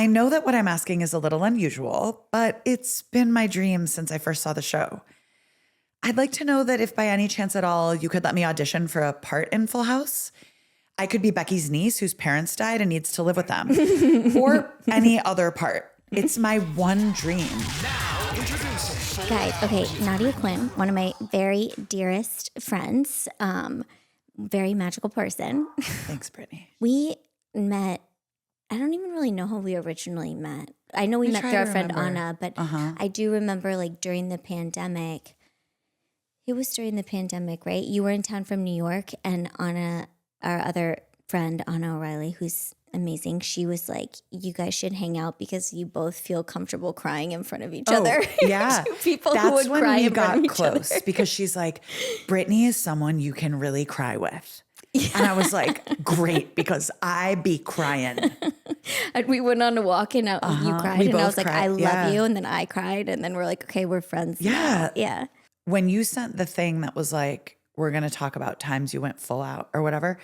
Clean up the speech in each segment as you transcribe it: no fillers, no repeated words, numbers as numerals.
I know that what I'm asking is a little unusual, but it's been my dream since I first saw the show. I'd like to know that if by any chance at all you could let me audition for a part in Full House. I could be Becky's niece whose parents died and needs to live with them, or any other part. It's my one dream. Now introducing. Guys, okay, Nadia Quinn, one of my very dearest friends, very magical person. Thanks, Brittany. We met, I don't even really know how we originally met. I know we met through our friend Anna, but I do remember like during the pandemic. It was during the pandemic, right? You were in town from New York, and Anna, our other friend, Anna O'Reilly, who's amazing, she was like, you guys should hang out because you both feel comfortable crying in front of each other. Yeah. Two people That's who would when cry we in front got of each close other. because she's like, Brittany is someone you can really cry with. Yeah. And I was like, great, because I be crying. And we went on a walk and you cried, We and I both was like, cried, I love yeah. you. And then I cried, and then we're like, okay, we're friends now. Yeah. When you sent the thing that was like, we're going to talk about times you went full out or whatever,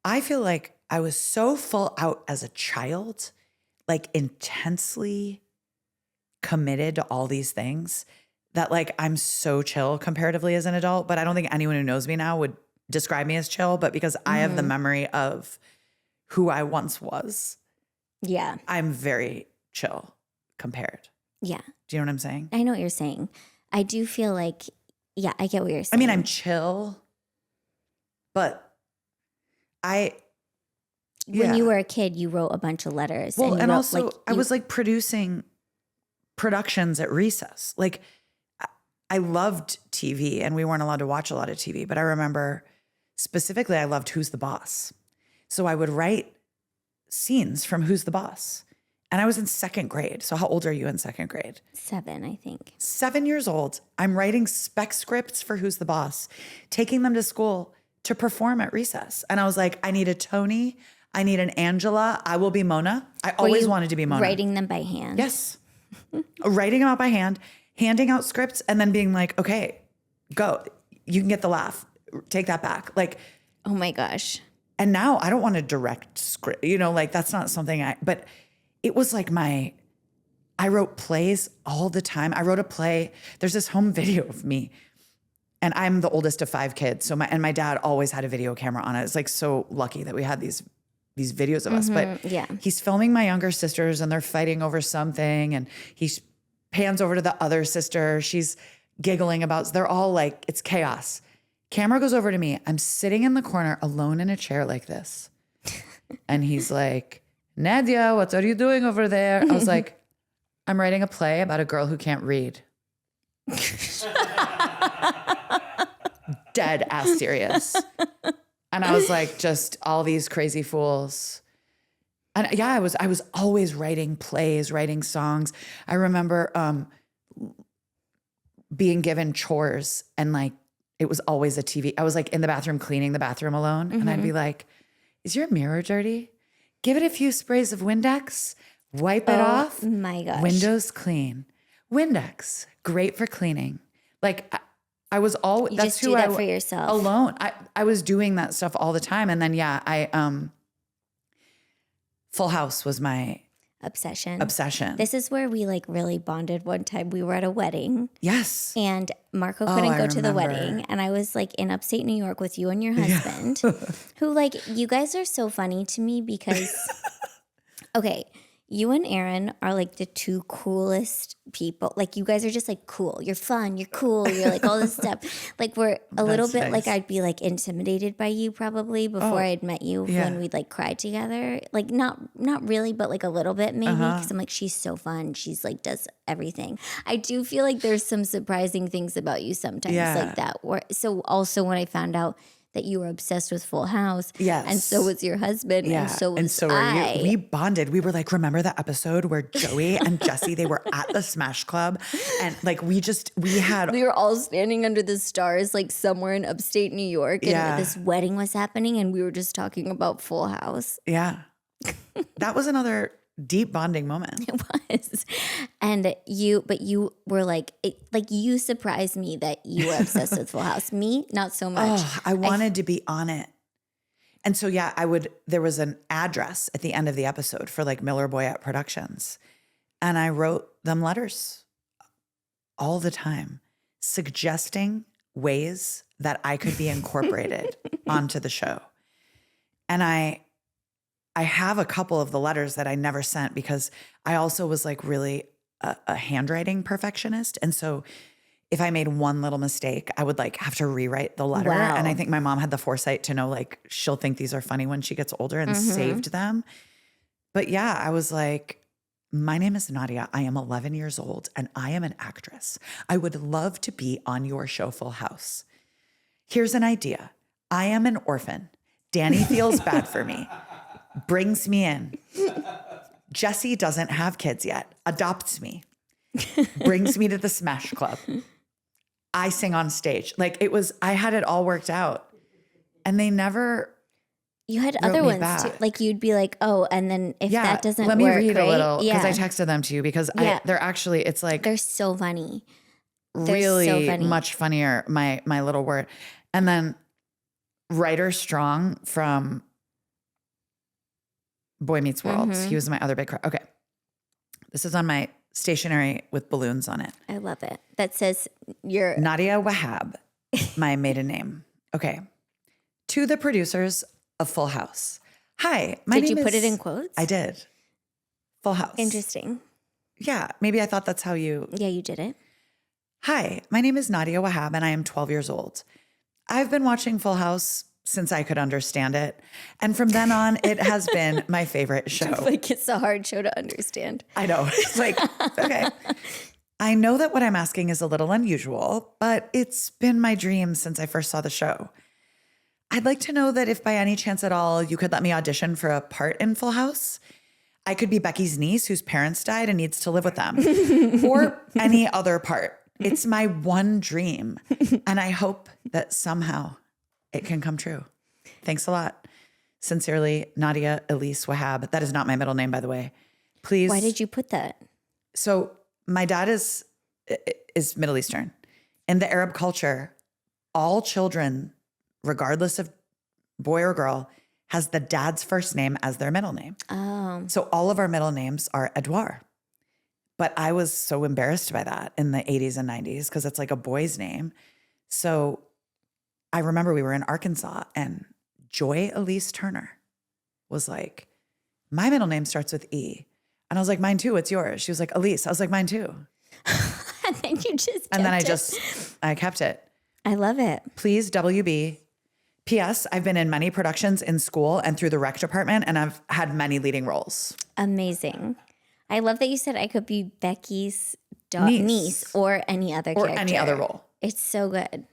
I feel like I was so full out as a child, like intensely committed to all these things that like I'm so chill comparatively as an adult, but I don't think anyone who knows me now would describe me as chill, but because I have the memory of who I once was. Yeah. I'm very chill compared. Yeah. Do you know what I'm saying? I know what you're saying. I do feel like, yeah, I get what you're saying. I mean, I'm chill, but when you were a kid, you wrote a bunch of letters. Well, and wrote, also like, I was like producing productions at recess. Like I loved TV, and we weren't allowed to watch a lot of TV, but I remember specifically I loved Who's the Boss. So I would write scenes from Who's the Boss. And I was in second grade. So how old are you in second grade? 7, I think. 7 years old. I'm writing spec scripts for Who's the Boss, taking them to school to perform at recess. And I was like, I need a Tony. I need an Angela. I will be Mona. I always wanted to be Mona. Writing them by hand? Yes. Writing them out by hand, handing out scripts, and then being like, okay, go. You can get the laugh. Take that back. Like, oh my gosh. And now I don't want to direct script, like that's not something but it was like I wrote plays all the time. I wrote a play. There's this home video of me, and I'm the oldest of 5 kids. So my dad always had a video camera on it. It's like so lucky that we had these videos of us. But yeah. He's filming my younger sisters, and they're fighting over something. And he pans over to the other sister. She's giggling about, they're all like, it's chaos. Camera goes over to me. I'm sitting in the corner alone in a chair like this. And he's like, Nadia, what are you doing over there? I was like, I'm writing a play about a girl who can't read. Dead ass serious. And I was like, just all these crazy fools. And yeah, I was always writing plays, writing songs. I remember being given chores, and like it was always a TV. I was like in the bathroom cleaning the bathroom alone, and I'd be like, is your mirror dirty? Give it a few sprays of Windex, wipe it off. My gosh. Windows clean. Windex, great for cleaning. Like I was all You that's just who do that I for yourself. alone. I was doing that stuff all the time. And then I Full House was my obsession. This is where we like really bonded one time. We were at a wedding. Yes. And Marco couldn't I go to the remember. wedding. And I was like in upstate New York with you and your husband, who like, you guys are so funny to me because, okay, you and Aaron are like the 2 coolest people. Like you guys are just like cool. You're fun. You're cool. You're like all this stuff. Like we're a little bit nice. like I'd be like intimidated by you probably before I'd met you when we'd like cried together. Like not really, but like a little bit maybe because I'm like, she's so fun. She's like does everything. I do feel like there's some surprising things about you sometimes like that. So also when I found out that you were obsessed with Full House. Yes. And so was your husband. Yeah. And so was were I. you. We bonded. We were like, remember the episode where Joey and Jesse, they were at the Smash Club, and like we We were all standing under the stars like somewhere in upstate New York, and this wedding was happening, and we were just talking about Full House. Yeah. That was another deep bonding moment. It was. And you were like, you surprised me that you were obsessed with Full House. Me, not so much. Oh, I wanted to be on it. And so, yeah, there was an address at the end of the episode for like Miller Boyette Productions. And I wrote them letters all the time, suggesting ways that I could be incorporated onto the show. And I have a couple of the letters that I never sent because I also was like really a handwriting perfectionist. And so if I made one little mistake, I would like have to rewrite the letter. Wow. And I think my mom had the foresight to know like she'll think these are funny when she gets older and saved them. But yeah, I was like, my name is Nadia. I am 11 years old and I am an actress. I would love to be on your show Full House. Here's an idea. I am an orphan. Danny feels bad for me, brings me in. Jesse doesn't have kids yet, adopts me, brings me to the Smash Club. I sing on stage. Like I had it all worked out. And they never You had wrote other me ones back. too. Like you'd be like, oh, and then if that doesn't let me work, read right? a little because Yeah. I texted them to you because they're actually, it's like They're so funny. They're really so funny. much funnier, my little word. And then Writer Strong from Boy Meets World. He was my other big crush. Okay. This is on my stationery with balloons on it. I love it. That says you're Nadia Wahab, my maiden name. Okay. To the producers of Full House. Hi, my name is... Did you put it in quotes? I did. Full House. Interesting. Yeah, maybe I thought that's how you... Yeah, you did it. Hi, my name is Nadia Wahab and I am 12 years old. I've been watching Full House since I could understand it. And from then on, it has been my favorite show. Like it's a hard show to understand. I know. It's like, okay. I know that what I'm asking is a little unusual, but it's been my dream since I first saw the show. I'd like to know that if by any chance at all you could let me audition for a part in Full House. I could be Becky's niece whose parents died and needs to live with them, or any other part. It's my one dream, and I hope that somehow it can come true. Thanks a lot. Sincerely, Nadia Elise Wahab. That is not my middle name, by the way. Please. Why did you put that? So my dad is Middle Eastern. In the Arab culture, all children, regardless of boy or girl, has the dad's first name as their middle name. Oh. So all of our middle names are Edouard. But I was so embarrassed by that in the 80s and 90s because it's like a boy's name. So I remember we were in Arkansas and Joy Elise Turner was like, my middle name starts with E. And I was like, mine too. What's yours? She was like, Elise. I was like, mine too. And then you just And then kept I kept it. I love it. Please, WB. P.S. I've been in many productions in school and through the rec department, and I've had many leading roles. Amazing. I love that you said I could be Becky's niece or any other Or character. any other role. It's so good.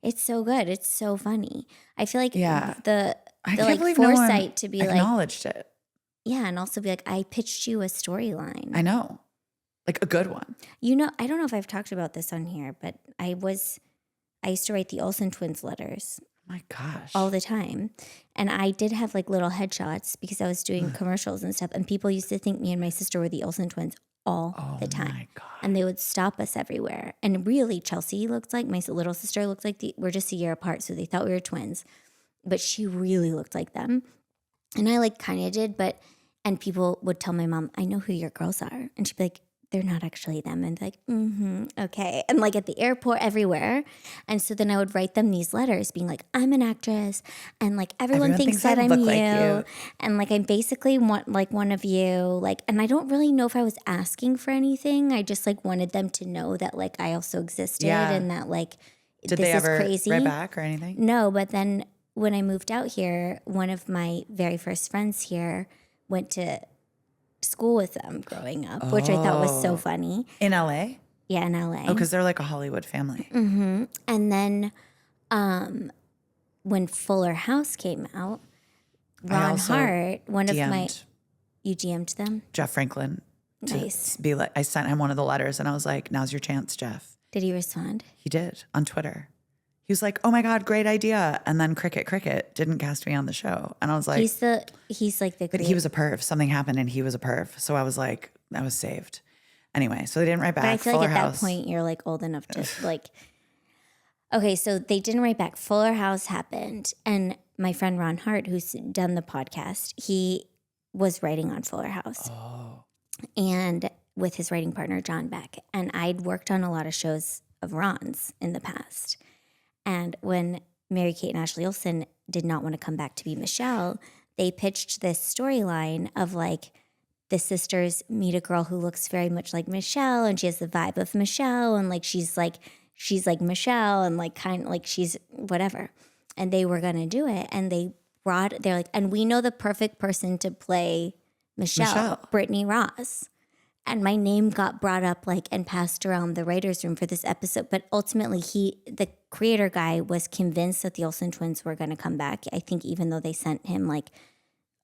It's so good. It's so funny. I feel like Yeah. the I like can't believe no one foresight to be like, acknowledged it. yeah, and also be like, I pitched you a storyline. I know. Like a good one. You know, I don't know if I've talked about this on here, but I used to write the Olsen twins letters My gosh. all the time. And I did have like little headshots because I was doing commercials and stuff. And people used to think me and my sister were the Olsen twins all the time. My God. And they would stop us everywhere. And really, Chelsea looked like, my little sister looked like, we're just a year apart. So they thought we were twins. But she really looked like them. And I like kind of did, and people would tell my mom, I know who your girls are. And she'd be like, they're not actually them. And like, okay. And like at the airport, everywhere. And so then I would write them these letters being like, I'm an actress. And like, everyone thinks that I I'm look you. like you. And like, I'm basically like one of you. Like, and I don't really know if I was asking for anything. I just like wanted them to know that like I also existed and that like, Did this they ever is crazy. write back or anything? No, but then when I moved out here, one of my very first friends here went to school with them growing up, which I thought was so funny. In LA? Yeah, in LA. Oh, because they're like a Hollywood family. And then when Fuller House came out, Ron also Hart, one of my, DM'd you GM'd them? Jeff Franklin to Nice. be like, I sent him one of the letters and I was like, now's your chance, Jeff. Did he respond? He did on Twitter. He was like, oh my God, great idea. And then cricket didn't cast me on the show. And I was like, he's like the but he was a perv. Something happened and he was a perv. So I was like, I was saved. Anyway, so they didn't write back. But I feel Fuller like at House. that point you're like old enough to like. Okay, so they didn't write back. Fuller House happened, and my friend Ron Hart, who's done the podcast, he was writing on Fuller House. Oh. And with his writing partner, John Beck. And I'd worked on a lot of shows of Ron's in the past. And when Mary-Kate and Ashley Olsen did not want to come back to be Michelle, they pitched this storyline of like the sisters meet a girl who looks very much like Michelle and she has the vibe of Michelle and like she's like Michelle and like kind of like she's whatever. And they were going to do it. And they're like, and we know the perfect person to play Michelle. Brittany Ross. And my name got brought up like and passed around the writer's room for this episode. But ultimately the creator guy was convinced that the Olsen twins were going to come back. I think even though they sent him like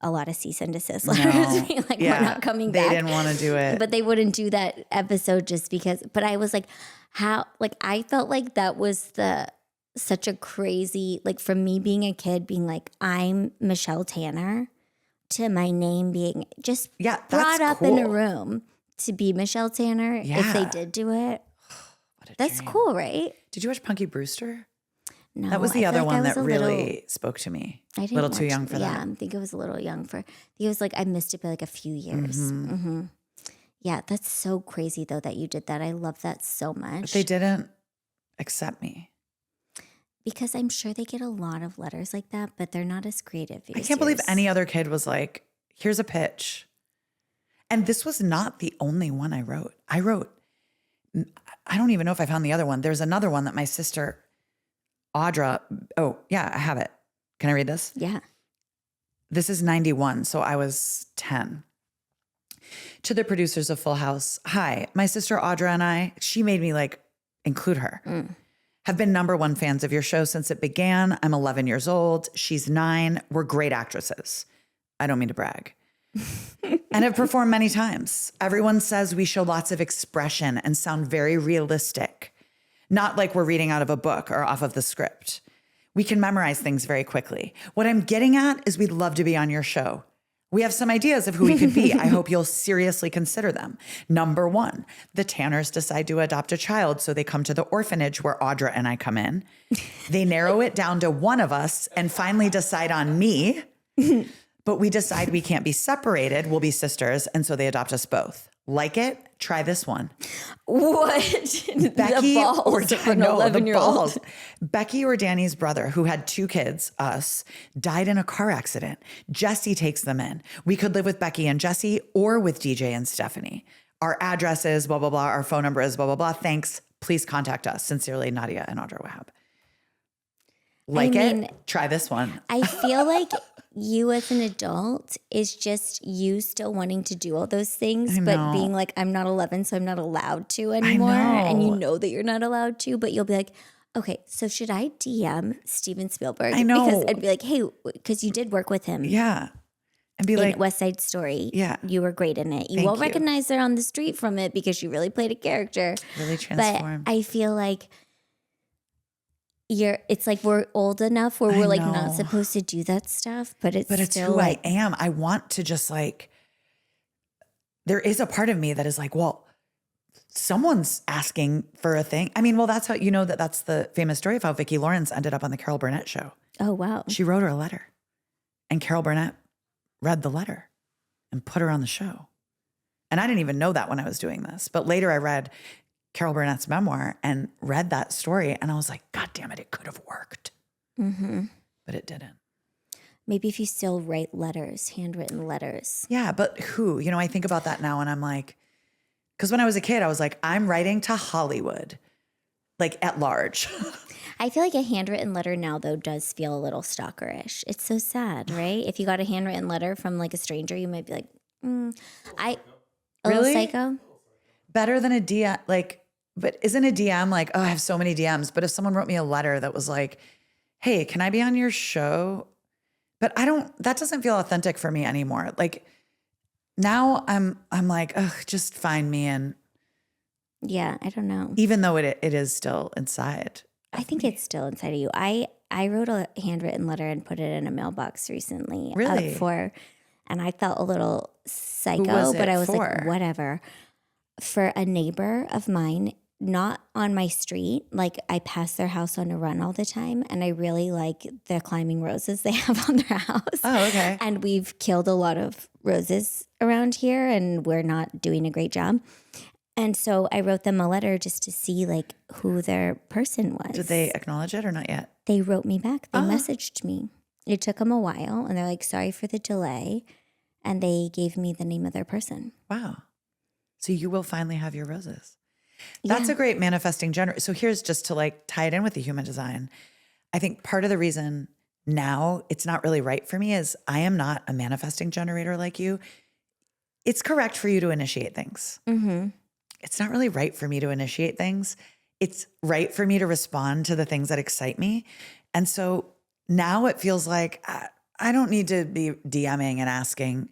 a lot of cease and desist letters being like, we're not coming back. They didn't want to do it. But they wouldn't do that episode just because. But I was like, how, like I felt like that was such a crazy, like from me being a kid being like, I'm Michelle Tanner to my name being just brought up cool. in a room to be Michelle Tanner if they did do it. That's dream. Cool, right? Did you watch Punky Brewster? No. That was the other one that really spoke to me. I didn't a little too young for that. Yeah, I think it was a little young for. It was like I missed it by like a few years. Mm-hmm. Mm-hmm. Yeah, that's so crazy though that you did that. I love that so much. But they didn't accept me. Because I'm sure they get a lot of letters like that, but they're not as creative. I can't believe any other kid was like, here's a pitch. And this was not the only one I wrote. I don't even know if I found the other one. There's another one that my sister, Audra, oh, yeah, I have it. Can I read this? Yeah. This is 91, so I was 10. To the producers of Full House, hi, my sister Audra and I, she made me like include her, have been #1 fans of your show since it began. I'm 11 years old. She's 9. We're great actresses. I don't mean to brag. And have performed many times. Everyone says we show lots of expression and sound very realistic. Not like we're reading out of a book or off of the script. We can memorize things very quickly. What I'm getting at is we'd love to be on your show. We have some ideas of who we could be. I hope you'll seriously consider them. #1, the Tanners decide to adopt a child, so they come to the orphanage where Audra and I come in. They narrow it down to one of us and finally decide on me. But we decide we can't be separated. We'll be sisters. And so they adopt us both. Like it? Try this one. What? Becky the balls of an 11-year-old. Becky or Danny's brother, who had 2 kids, us, died in a car accident. Jesse takes them in. We could live with Becky and Jesse or with DJ and Stephanie. Our address is blah, blah, blah. Our phone number is blah, blah, blah. Thanks. Please contact us. Sincerely, Nadia and Audra Wahab. Like it? Try this one. I feel like you as an adult is just you still wanting to do all those things, but being like, I'm not 11, so I'm not allowed to anymore. And you know that you're not allowed to, but you'll be like, okay, so should I DM Steven Spielberg? I know. Because I'd be like, hey, because you did work with him. Yeah. And be like, West Side Story. Yeah. You were great in it. You won't recognize her on the street from it because you really played a character. Really transformed. But I feel like it's like we're old enough where we're like not supposed to do that stuff, but it's still who I am. I want to just like, there is a part of me that is like, well, someone's asking for a thing. I mean, well, that's how, you know, that's the famous story of how Vicki Lawrence ended up on the Carol Burnett show. Oh, wow. She wrote her a letter and Carol Burnett read the letter and put her on the show. And I didn't even know that when I was doing this, but later I read Carol Burnett's memoir and read that story. And I was like, God damn it, it could have worked. Mm-hmm. But it didn't. Maybe if you still write letters, handwritten letters. Yeah, but who? You know, I think about that now and I'm like, because when I was a kid, I was like, I'm writing to Hollywood, like at large. I feel like a handwritten letter now, though, does feel a little stalkerish. It's so sad, right? If you got a handwritten letter from like a stranger, you might be like, a little psycho? Better than a DM, like, but isn't a DM like, oh, I have so many DMs. But if someone wrote me a letter that was like, hey, can I be on your show? But that doesn't feel authentic for me anymore. Like now I'm like, ugh, just find me. And yeah, I don't know. Even though it is still inside. I think it's still inside of you. I wrote a handwritten letter and put it in a mailbox recently. Really? And I felt a little psycho, but I was like, whatever. For a neighbor of mine not on my street. Like I pass their house on a run all the time, and I really like the climbing roses they have on their house. Oh, okay. And we've killed a lot of roses around here, and we're not doing a great job. And so I wrote them a letter just to see like who their person was. Did they acknowledge it or not yet? They wrote me back. They messaged me. It took them a while, and they're like, sorry for the delay. And they gave me the name of their person. Wow. So you will finally have your roses. That's a great manifesting generator. So here's just to like tie it in with the human design. I think part of the reason now it's not really right for me is I am not a manifesting generator like you. It's correct for you to initiate things. Mm-hmm. It's not really right for me to initiate things. It's right for me to respond to the things that excite me. And so now it feels like I don't need to be DMing and asking,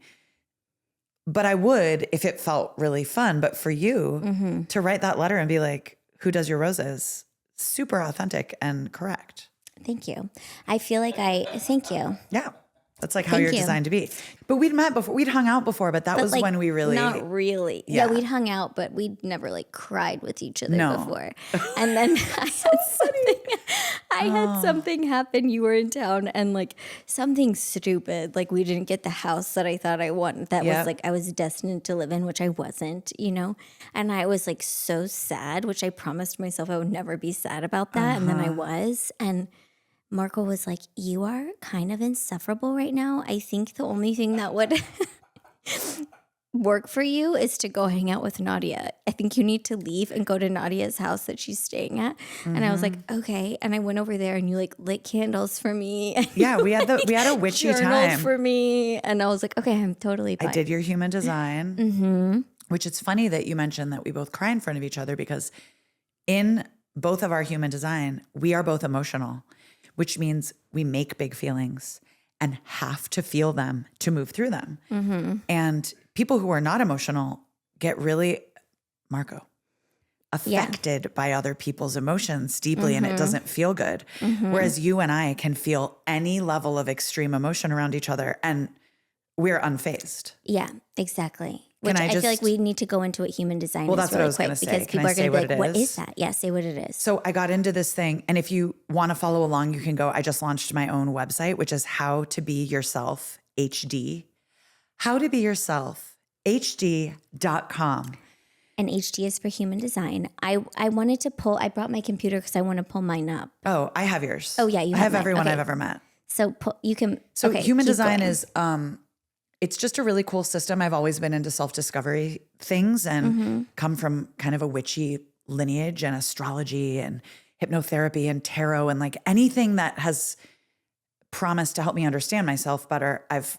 but I would if it felt really fun. But for you to write that letter and be like, who does your roses? Super authentic and correct. Thank you. I feel like thank you. Yeah. That's like how you're designed to be. But we'd met before, we'd hung out before, but that was like, when we really. Not really. Yeah, we'd hung out, but we'd never like cried with each other before. And then I had something happen. You were in town and like something stupid. Like we didn't get the house that I thought I wanted. That was like I was destined to live in, which I wasn't, you know? And I was like so sad, which I promised myself I would never be sad about that. And then I was. And Marco was like, you are kind of insufferable right now. I think the only thing that would work for you is to go hang out with Nadia. I think you need to leave and go to Nadia's house that she's staying at. And I was like, okay. And I went over there and you like lit candles for me. Yeah, we had a witchy time for me. And I was like, okay, I'm totally fine. I did your human design, which it's funny that you mentioned that we both cry in front of each other because in both of our human design, we are both emotional, which means we make big feelings and have to feel them to move through them. And people who are not emotional get really, Marco, affected by other people's emotions deeply and it doesn't feel good. Whereas you and I can feel any level of extreme emotion around each other and we're unfazed. Yeah, exactly. Which I feel like we need to go into what human design is that's really what I was quick gonna say. because Can people I are say going to be what like, it what is? is that? Yeah, say what it is. So I got into this thing, and if you want to follow along, you can go. I just launched my own website, which is How to Be Yourself HD. How to Be Yourself HD.com. And HD is for human design. I wanted to I brought my computer because I want to pull mine up. Oh, I have yours. Oh, yeah, you I have have mine. everyone Okay. I've ever met. So you can. So okay, human keep design going. is it's just a really cool system. I've always been into self-discovery things and come from kind of a witchy lineage and astrology and hypnotherapy and tarot and like anything that has promised to help me understand myself better, I've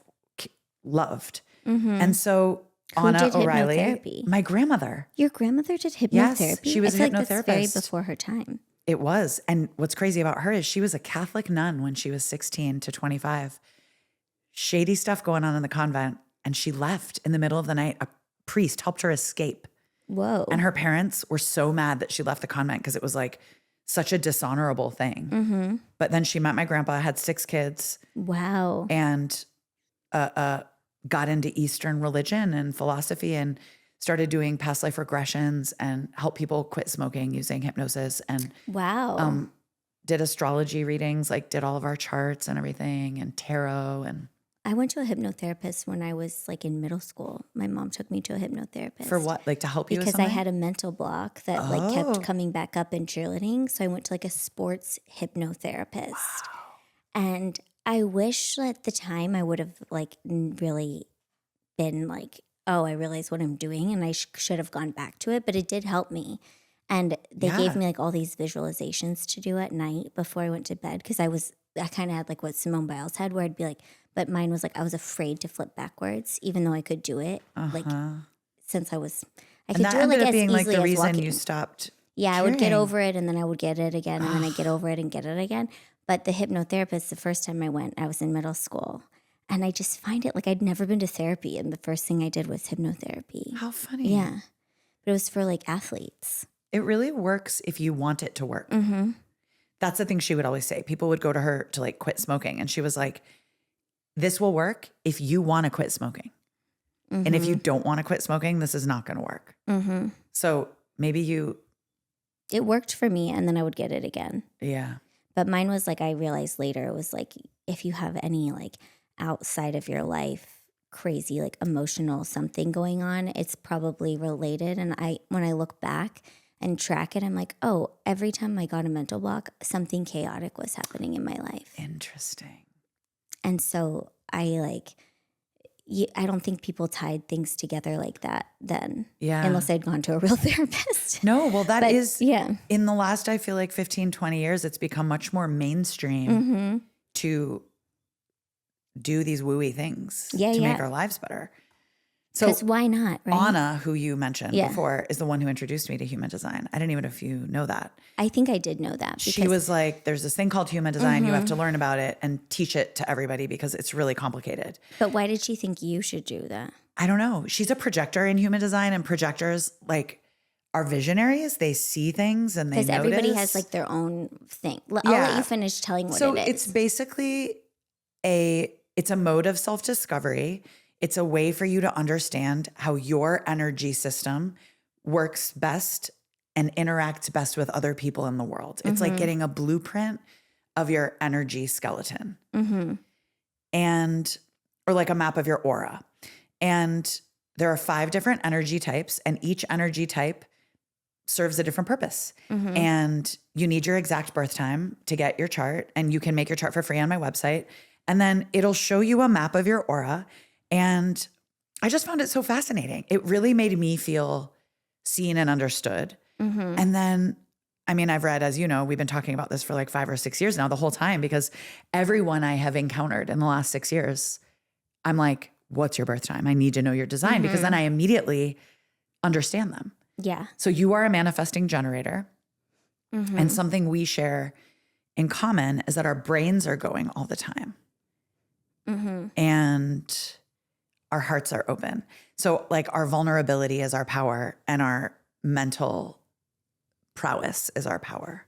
loved. And so Who Anna did O'Reilly, hypnotherapy? my grandmother. Your grandmother did hypnotherapy? Yes, she was I a feel like that's very hypnotherapist. before her time. It was. And what's crazy about her is she was a Catholic nun when she was 16 to 25. Shady stuff going on in the convent. And she left in the middle of the night. A priest helped her escape. Whoa. And her parents were so mad that she left the convent because it was like such a dishonorable thing. But then she met my grandpa, had 6 kids. Wow. And got into Eastern religion and philosophy and started doing past life regressions and helped people quit smoking using hypnosis and wow. Did astrology readings, like did all of our charts and everything and tarot. And I went to a hypnotherapist when I was like in middle school. My mom took me to a hypnotherapist. For what? Like to help you with Because I something? had a mental block that like kept coming back up in cheerleading. So I went to like a sports hypnotherapist. Wow. And I wish at the time I would have like really been like, oh, I realize what I'm doing and I should have gone back to it. But it did help me. And they gave me like all these visualizations to do at night before I went to bed. Because I kind of had like what Simone Biles had where I'd be like, but mine was like, I was afraid to flip backwards, even though I could do it. Like since I could do it like as being easily like the as reason walking. you stopped. Yeah, I would get cheering. over it and then I would get it again and then I'd get over it and get it again. But the hypnotherapist, the first time I went, I was in middle school. And I just find it like I'd never been to therapy. And the first thing I did was hypnotherapy. How funny. Yeah. But it was for like athletes. It really works if you want it to work. That's the thing she would always say. People would go to her to like quit smoking. And she was like, this will work if you want to quit smoking. And if you don't want to quit smoking, this is not going to work. So maybe you It worked for me, and then I would get it again. Yeah. But mine was like, I realized later, it was like, if you have any like outside of your life crazy like emotional something going on, it's probably related. And when I look back and track it, I'm like, oh, every time I got a mental block, something chaotic was happening in my life. Interesting. And so I don't think people tied things together like that then. Yeah. Unless I'd gone to a real therapist. No, well, that is yeah. In the last, I feel like 15, 20 years, it's become much more mainstream to do these wooey things to make our lives better. So because why not, right? Anna, who you mentioned before, is the one who introduced me to human design. I didn't even know if you know that. I think I did know that. She was like, there's this thing called human design. You have to learn about it and teach it to everybody because it's really complicated. But why did she think you should do that? I don't know. She's a projector in human design, and projectors like are visionaries. They see things and they notice. Because everybody has like their own thing. I'll let you finish telling what it is. So it's basically it's a mode of self-discovery. It's a way for you to understand how your energy system works best and interacts best with other people in the world. It's like getting a blueprint of your energy skeleton or like a map of your aura. And there are 5 different energy types, and each energy type serves a different purpose. And you need your exact birth time to get your chart, and you can make your chart for free on my website. And then it'll show you a map of your aura. And I just found it so fascinating. It really made me feel seen and understood. And then, I mean, I've read, as you know, we've been talking about this for like 5 or 6 years now, the whole time, because everyone I have encountered in the last 6 years, I'm like, what's your birth time? I need to know your design because then I immediately understand them. Yeah. So you are a manifesting generator. And something we share in common is that our brains are going all the time. And our hearts are open. So like our vulnerability is our power, and our mental prowess is our power.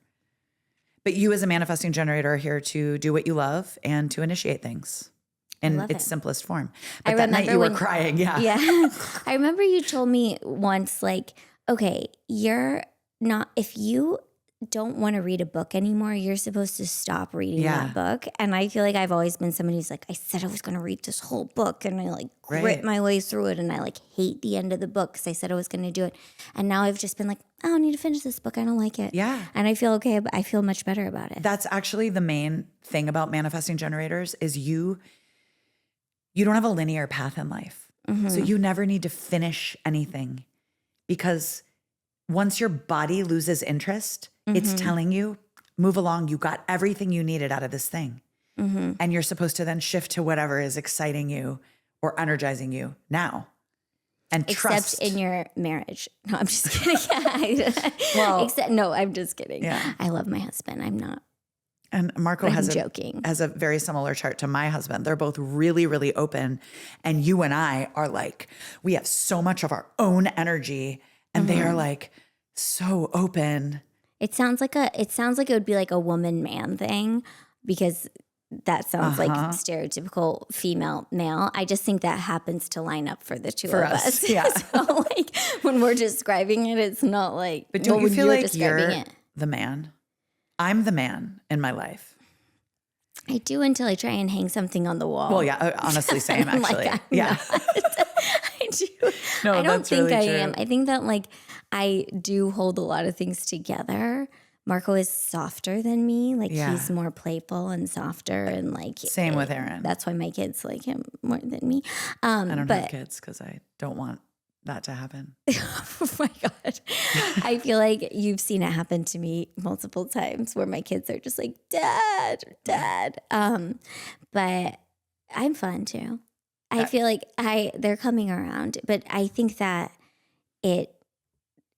But you as a manifesting generator are here to do what you love and to initiate things in its simplest form. But that night you were crying. Yeah. I remember you told me once, like, okay, if you don't want to read a book anymore, you're supposed to stop reading that book. And I feel like I've always been somebody who's like, I said I was going to read this whole book, and I like grit my way through it, and I like hate the end of the book because I said I was going to do it. And now I've just been like, I don't need to finish this book. I don't like it. Yeah. And I feel okay. I feel much better about it. That's actually the main thing about manifesting generators is you don't have a linear path in life. So you never need to finish anything, because once your body loses interest, it's telling you, move along. You got everything you needed out of this thing. And you're supposed to then shift to whatever is exciting you or energizing you now. And trust. Except in your marriage. No, I'm just kidding. No, I'm just kidding. Yeah. I love my husband. I'm not. And Marco has a very similar chart to my husband. They're both really, really open. And you and I are like, we have so much of our own energy, and they are like so open. It sounds like it would be like a woman-man thing, because that sounds like stereotypical female male. I just think that happens to line up for the two of us. Yeah. So like when we're describing it, it's not like. But don't you feel like you're the man? I'm the man in my life. I do, until I try and hang something on the wall. Well, yeah, honestly, same actually. Like, yeah. I do. No, I don't think really I true. am. I think that like I do hold a lot of things together. Marco is softer than me. Like he's more playful and softer, and like same with Aaron. That's why my kids like him more than me. I don't have kids because I don't want that to happen. Oh my God. I feel like you've seen it happen to me multiple times where my kids are just like, Dad. But I'm fun too. I feel like they're coming around, but I think that it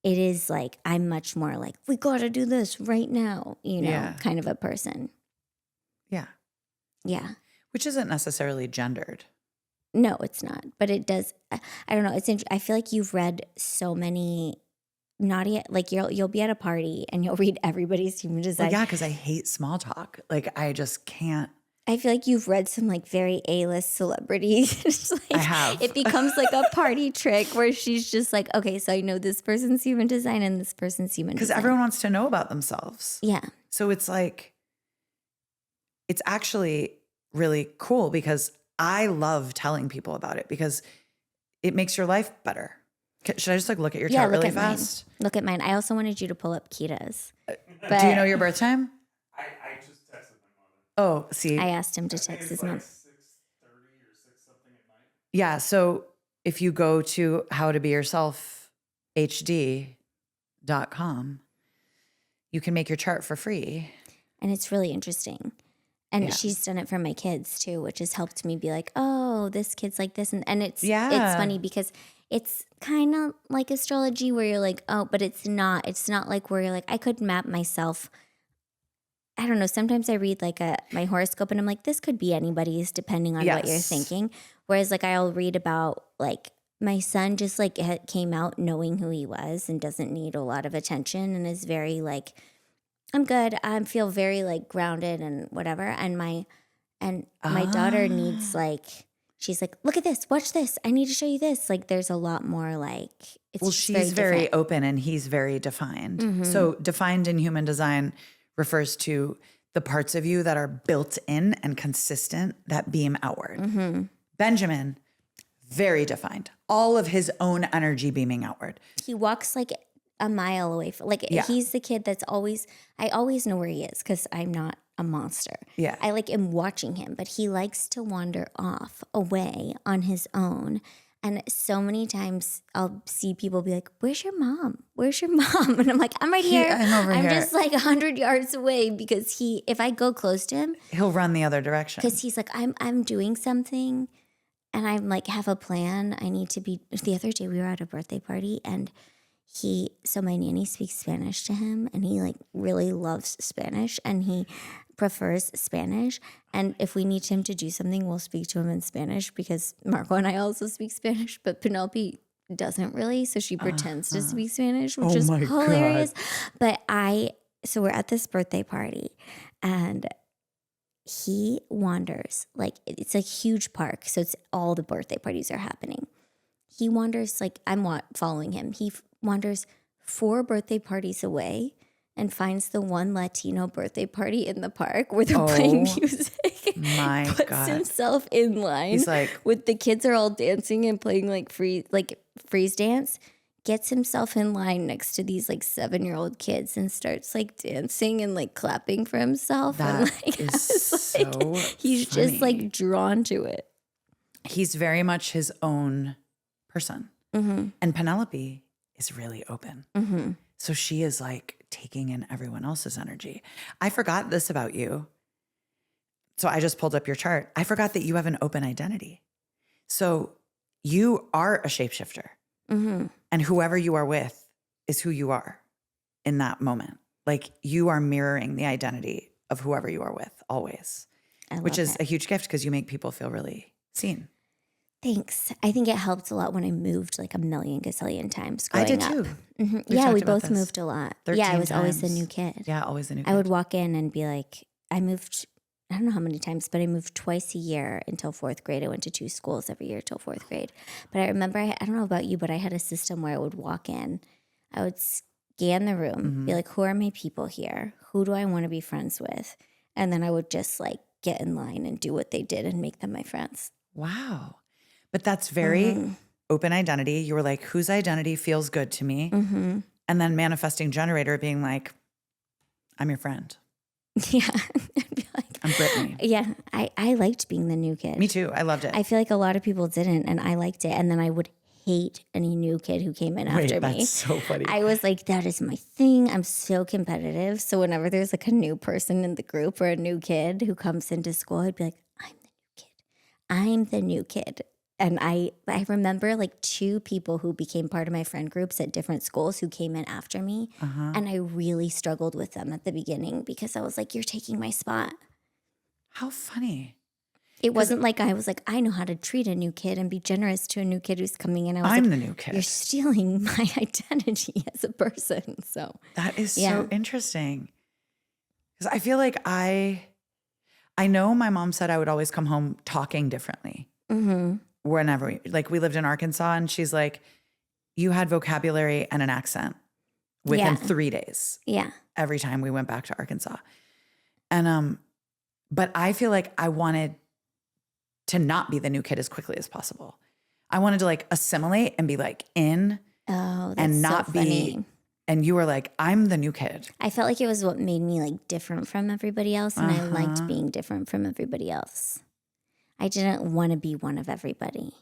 is like, I'm much more like, we got to do this right now, kind of a person. Yeah. Yeah. Which isn't necessarily gendered. No, it's not. But it does. I don't know. It's I feel like you've read so many, Nadia, like you'll be at a party and you'll read everybody's human design. Well, yeah, because I hate small talk. Like I just can't. I feel like you've read some like very A-list celebrities. It's like, I have. It becomes like a party trick where she's just like, okay, so I know this person's human design and this person's human design. Because everyone wants to know about themselves. Yeah. So it's like, it's actually really cool because I love telling people about it because it makes your life better. Should I just like look at your chart really fast? Look at mine. I also wanted you to pull up Keida's. Do you know your birth time? I just texted my mother. Oh, see. I asked him to text his mom. 6:30 or 6 something at night. Yeah. So if you go to howtobeyourselfhd.com, you can make your chart for free. And it's really interesting. And she's done it for my kids too, which has helped me be like, oh, this kid's like this. And it's funny because it's kind of like astrology where you're like, oh, but it's not. It's not like where you're like, I could map myself. I don't know. Sometimes I read like my horoscope and I'm like, this could be anybody's depending on what you're thinking. Whereas like I'll read about like my son just like came out knowing who he was and doesn't need a lot of attention and is very like, I'm good. I feel very like grounded and whatever. And my daughter needs like, she's like, look at this, watch this. I need to show you this. Like there's a lot more like, it's she's very open and he's very defined. Mm-hmm. So defined in human design refers to the parts of you that are built in and consistent that beam outward. Mm-hmm. Benjamin, very defined. All of his own energy beaming outward. He walks like a mile away from, like he's the kid that's always, I always know where he is because I'm not a monster. Yeah. I like am watching him, but he likes to wander off away on his own. And so many times I'll see people be like, where's your mom? Where's your mom? And I'm like, I'm right here. I'm over here. I'm just like 100 yards away because if I go close to him. He'll run the other direction. Because he's like, I'm doing something and I'm like, have a plan. I need to be. The other day we were at a birthday party and so my nanny speaks Spanish to him and he like really loves Spanish and he prefers Spanish. And if we need him to do something, we'll speak to him in Spanish because Marco and I also speak Spanish, but Penelope doesn't really. So she pretends to speak Spanish, which is hilarious. God. But so we're at this birthday party and he wanders, like it's a huge park. So it's all the birthday parties are happening. He wanders, like I'm following him. He wanders 4 birthday parties away and finds the one Latino birthday party in the park where they're playing music. My puts God. himself in line. He's like, with the kids are all dancing and playing like freeze dance. Gets himself in line next to these like 7-year-old kids and starts like dancing and like clapping for himself. That and like is so he's funny. just like drawn to it. He's very much his own person. Mm-hmm. And Penelope is really open. Mm-hmm. So she is like taking in everyone else's energy. I forgot this about you. So I just pulled up your chart. I forgot that you have an open identity. So you are a shapeshifter. Mm-hmm. And whoever you are with is who you are in that moment. Like you are mirroring the identity of whoever you are with always, which is a huge gift because you make people feel really seen. Thanks. I think it helped a lot when I moved like a million gazillion times growing I did up. too. Mm-hmm. Yeah, we both moved a lot. 13 Yeah, I was always the times. new kid. Yeah, always the new kid. I would walk in and be like, I moved, I don't know how many times, but I moved twice a year until 4th grade. I went to 2 schools every year till 4th grade. But I remember, I don't know about you, but I had a system where I would walk in, I would scan the room, be like, who are my people here? Who do I want to be friends with? And then I would just like get in line and do what they did and make them my friends. Wow. But that's very open identity. You were like, whose identity feels good to me? Mm-hmm. And then manifesting generator being like, I'm your friend. Yeah. I'm Brittany. Yeah. I liked being the new kid. Me too. I loved it. I feel like a lot of people didn't, and I liked it. And then I would hate any new kid who came in after me. That's so funny. I was like, that is my thing. I'm so competitive. So whenever there's like a new person in the group or a new kid who comes into school, I'd be like, I'm the new kid. I'm the new kid. And I remember like 2 people who became part of my friend groups at different schools who came in after me. And I really struggled with them at the beginning because I was like, you're taking my spot. How funny. It wasn't like I was like, I know how to treat a new kid and be generous to a new kid who's coming in. I was I'm like, the new kid. You're stealing my identity as a person. So that is so interesting. Because I feel like I I know my mom said I would always come home talking differently. Whenever, like we lived in Arkansas and she's like, you had vocabulary and an accent within 3 days. Yeah. Every time we went back to Arkansas. And, but I feel like I wanted to not be the new kid as quickly as possible. I wanted to like assimilate and be like in and not be. And you were like, I'm the new kid. I felt like it was what made me like different from everybody else. And I liked being different from everybody else. I didn't want to be one of everybody.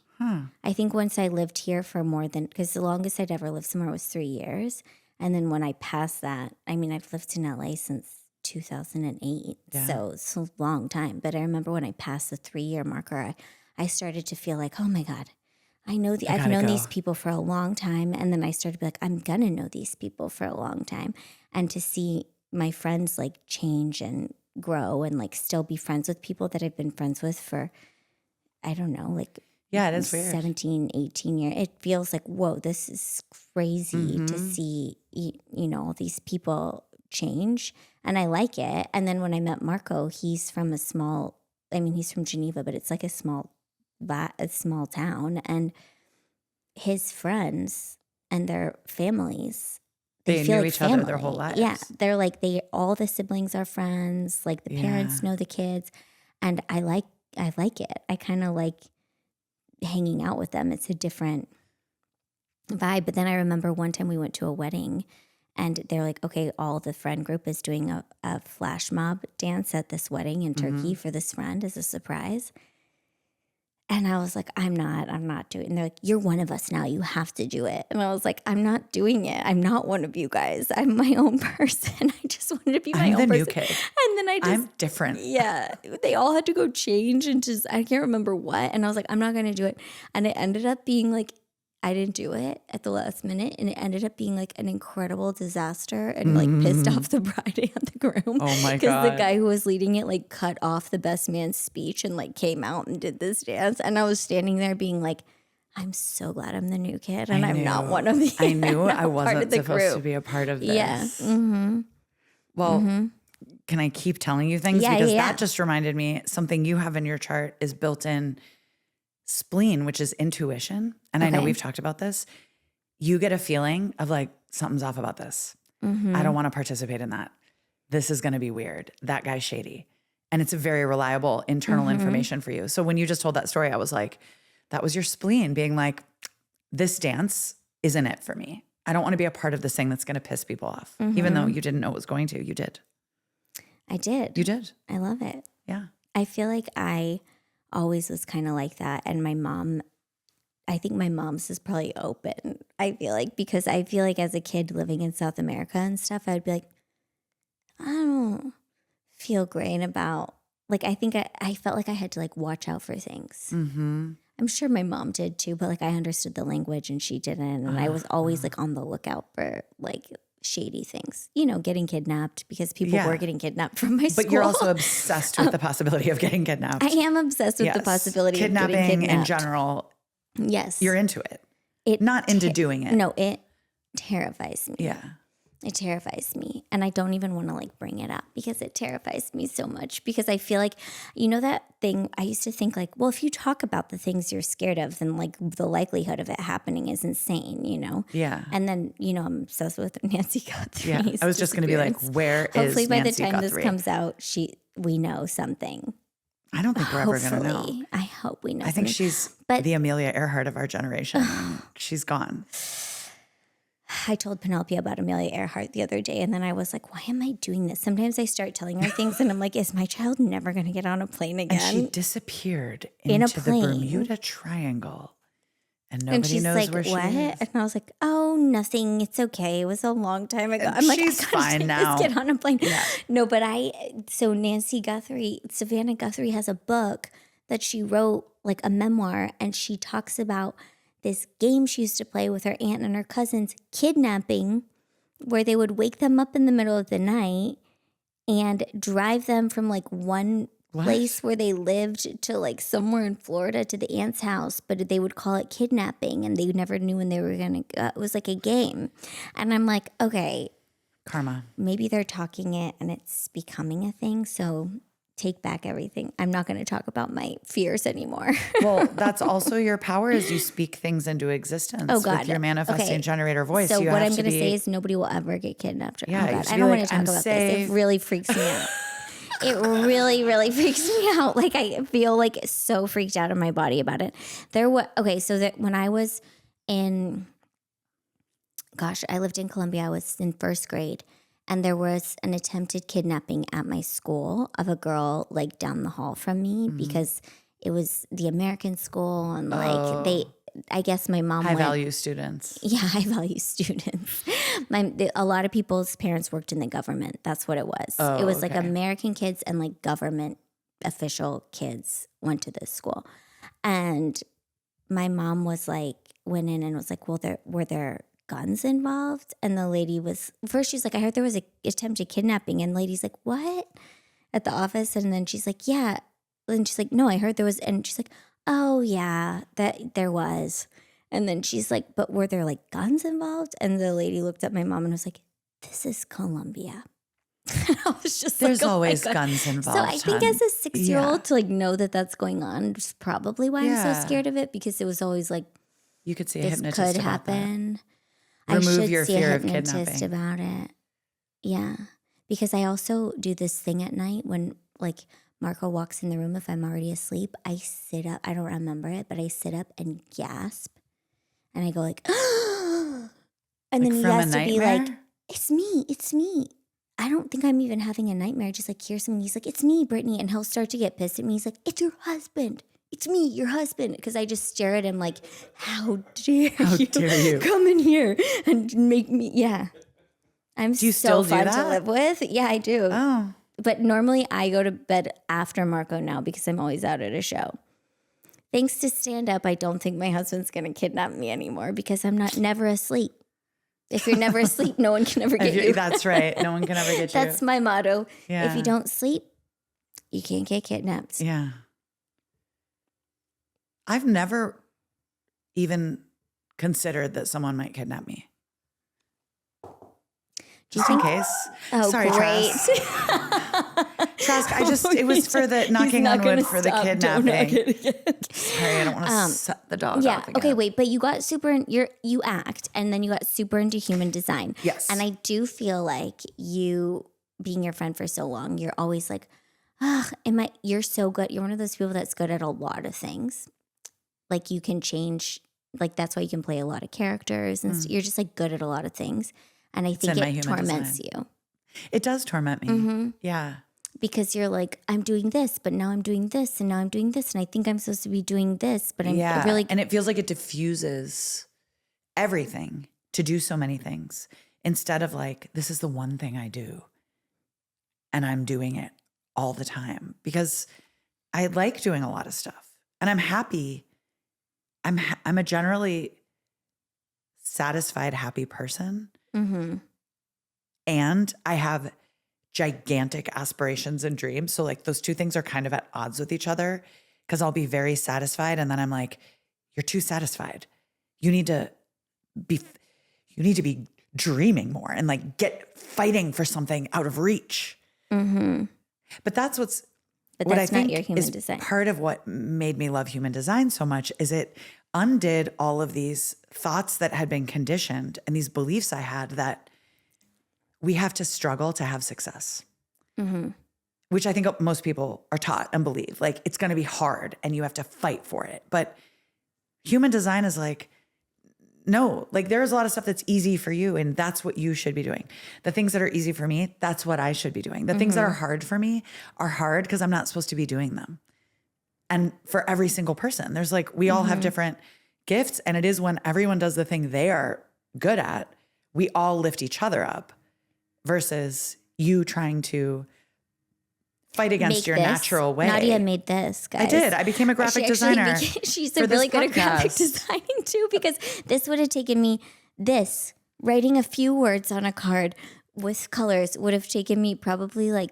I think once I lived here for more than, because the longest I'd ever lived somewhere was 3 years. And then when I passed that, I mean, I've lived in LA since 2008. Yeah. So it's a long time. But I remember when I passed the 3-year marker, I started to feel like, oh my God, I've known these people for a long time. And then I started to be like, I'm going to know these people for a long time. And to see my friends like change and grow and like still be friends with people that I've been friends with for, I don't know, like it is weird. 17, 18 years. It feels like, whoa, this is crazy to see, you know, all these people change. And I like it. And then when I met Marco, he's from he's from Geneva, but it's like a small town. And his friends and their families, they feel knew like each family. other their whole lives. Yeah. They're like, all the siblings are friends. Like the parents know the kids. And I like it. I kind of like hanging out with them. It's a different vibe. But then I remember one time we went to a wedding and they're like, okay, all the friend group is doing a flash mob dance at this wedding in Turkey for this friend as a surprise. And I was like, I'm not doing it. And they're like, you're one of us now. You have to do it. And I was like, I'm not doing it. I'm not one of you guys. I'm my own person. I just wanted to be my own person. I'm the new kid. And then I'm different. Yeah. They all had to go change and just, I can't remember what. And I was like, I'm not going to do it. And it ended up being like, I didn't do it at the last minute. And it ended up being like an incredible disaster and like pissed off the bride and the groom. Oh my God. Because the guy who was leading it like cut off the best man's speech and like came out and did this dance. And I was standing there being like, I'm so glad I'm the new kid and I'm not one of the I knew I wasn't supposed to be a part of this. Yeah. Well, can I keep telling you things? Yeah, because yeah. that just reminded me, something you have in your chart is built in spleen, which is intuition. And I know we've talked about this. You get a feeling of like, something's off about this. I don't want to participate in that. This is going to be weird. That guy's shady. And it's a very reliable internal information for you. So when you just told that story, I was like, that was your spleen being like, this dance isn't it for me. I don't want to be a part of this thing that's going to piss people off. Even though you didn't know it was going to, you did. I did. You did. I love it. Yeah. I feel like I always was kind of like that. And my mom, I think my mom's is probably open. I feel like, because I feel like as a kid living in South America and stuff, I'd be like, I don't feel great about, like, I think I felt like I had to like watch out for things. I'm sure my mom did too, but like I understood the language and she didn't. And I was always like on the lookout for like shady things, you know, getting kidnapped, because people were getting kidnapped from my school. But you're also obsessed with the possibility of getting kidnapped. I am obsessed with the possibility of getting kidnapped. Kidnapping in general. Yes. You're into it. Not into doing it. No, it terrifies me. Yeah. It terrifies me. And I don't even want to like bring it up because it terrifies me so much, because I feel like, you know, that thing I used to think like, well, if you talk about the things you're scared of, then like the likelihood of it happening is insane, you know? Yeah. And then, you know, I'm obsessed with Nancy Guthrie. Yeah. I was just going to be like, where is Hopefully by Nancy the time Guthrie? this comes out, we know something. I don't think we're ever going to know. I hope we know. I think something. she's the Amelia Earhart of our generation. She's gone. I told Penelope about Amelia Earhart the other day, and then I was like, why am I doing this? Sometimes I start telling her things, and I'm like, is my child never going to get on a plane again? And she disappeared into the Bermuda Triangle. And nobody knows like, where what? she is. And I was like, oh, nothing. It's okay. It was a long time ago. I'm like, she's I gotta fine now. Get on a plane. Yeah. No, but so Savannah Guthrie has a book that she wrote, like a memoir, and she talks about this game she used to play with her aunt and her cousins, Kidnapping, where they would wake them up in the middle of the night and drive them from like one place where they lived to like somewhere in Florida to the aunt's house, but they would call it kidnapping, and they never knew when they were going to go. It was like a game. And I'm like, okay. Karma. Maybe they're talking it and it's becoming a thing. So take back everything. I'm not going to talk about my fears anymore. Well, that's also your power is you speak things into existence. Oh, God. With your manifesting Okay. generator voice. So you what have I'm to going to be, say is nobody will ever get kidnapped. Yeah, Oh, you God. should I be don't like, want to talk I'm about safe. this. It really freaks me out. It really, really freaks me out. Like I feel like so freaked out in my body about it. So that when I was in, I lived in Colombia. I was in first grade, and there was an attempted kidnapping at my school of a girl like down the hall from me because it was the American school, and like I guess my mom high value students. Yeah, high value students. A lot of people's parents worked in the government. That's what it was. It was like American kids and like government official kids went to this school. And my mom went in and was like, well, were there guns involved? And the lady first she's like, I heard there was an attempted kidnapping. And the lady's like, what? At the office. And then she's like, yeah. And she's like, no, I heard there was. And she's like, oh yeah, that there was. And then she's like, but were there like guns involved? And the lady looked at my mom and was like, this is Colombia. I was just There's like, oh always guns involved. So I think as a 6-year-old Yeah. to like know that that's going on is probably why I'm so scared of it, because it was always like, You could see a this hypnotist could about that. happen. Remove I should your see fear a of hypnotist kidnapping. about it. Yeah. Because I also do this thing at night when like Marco walks in the room. If I'm already asleep, I sit up. I don't remember it, but I sit up and gasp. And I go like, and then he from a has to be like, nightmare? it's me. I don't think I'm even having a nightmare. I just like hear something. He's like, it's me, Brittany. And he'll start to get pissed at me. He's like, it's your husband. It's me, your husband. Because I just stare at him like, how dare you come in here and make me, yeah. I'm Do you so still do fun to that? live with. Yeah, I do. Oh. But normally I go to bed after Marco now because I'm always out at a show. Thanks to stand up, I don't think my husband's going to kidnap me anymore because I'm never asleep. If you're never asleep, no one can ever get you. That's right. No one can ever get you. That's my motto. Yeah. If you don't sleep, you can't get kidnapped. Yeah. I've never even considered that someone might kidnap me. Just in case. Oh, Sorry, great. Trask, it was for the knocking on wood for the kidnapping. Don't Sorry, I don't want to set the dog Yeah. off again. Okay, wait, but you got you act and then you got super into human design. Yes. And I do feel like you being your friend for so long, you're always like, you're so good. You're one of those people that's good at a lot of things. Like you can change, like that's why you can play a lot of characters and you're just like good at a lot of things. And I think it torments you. It does torment me. Mm-hmm. Yeah. Because you're like, I'm doing this, but now I'm doing this, and now I'm doing this, and I think I'm supposed to be doing this, but I'm really. And it feels like it diffuses everything to do so many things instead of like, this is the one thing I do. And I'm doing it all the time because I like doing a lot of stuff and I'm happy. I'm a generally satisfied, happy person. Mm-hmm. And I have gigantic aspirations and dreams. So like those two things are kind of at odds with each other because I'll be very satisfied. And then I'm like, you're too satisfied. You need to be dreaming more and like fighting for something out of reach. Mm-hmm. But that's what that's I think not your human is design. part of what made me love human design so much is it undid all of these thoughts that had been conditioned and these beliefs I had that we have to struggle to have success, which I think most people are taught and believe. Like it's going to be hard and you have to fight for it. But human design is like, no, like there's a lot of stuff that's easy for you and that's what you should be doing. The things that are easy for me, that's what I should be doing. The things that are hard for me are hard because I'm not supposed to be doing them. And for every single person, there's like, we all have different gifts. And it is when everyone does the thing they are good at, we all lift each other up versus you trying to fight against your natural way. Nadia made this, guys. I did. I became a graphic designer. She's really good at graphic designing too, because this would have taken me, writing a few words on a card with colors would have taken me probably like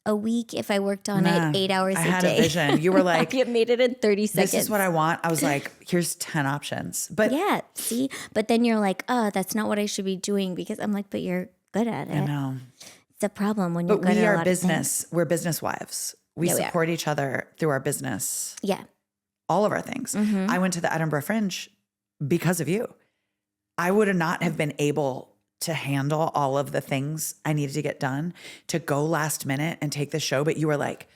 a week if I worked on it 8 hours a day. I had a vision. You were like, you made it in 30 seconds. This is what I want. I was like, here's 10 options. But yeah, see? But then you're like, oh, that's not what I should be doing because I'm like, but you're good at it. I know. It's a problem when you're good at a lot of things. We're business wives. We support each other through our business. Yeah. All of our things. I went to the Edinburgh Fringe because of you. I would not have been able to handle all of the things I needed to get done to go last minute and take the show. But you were like,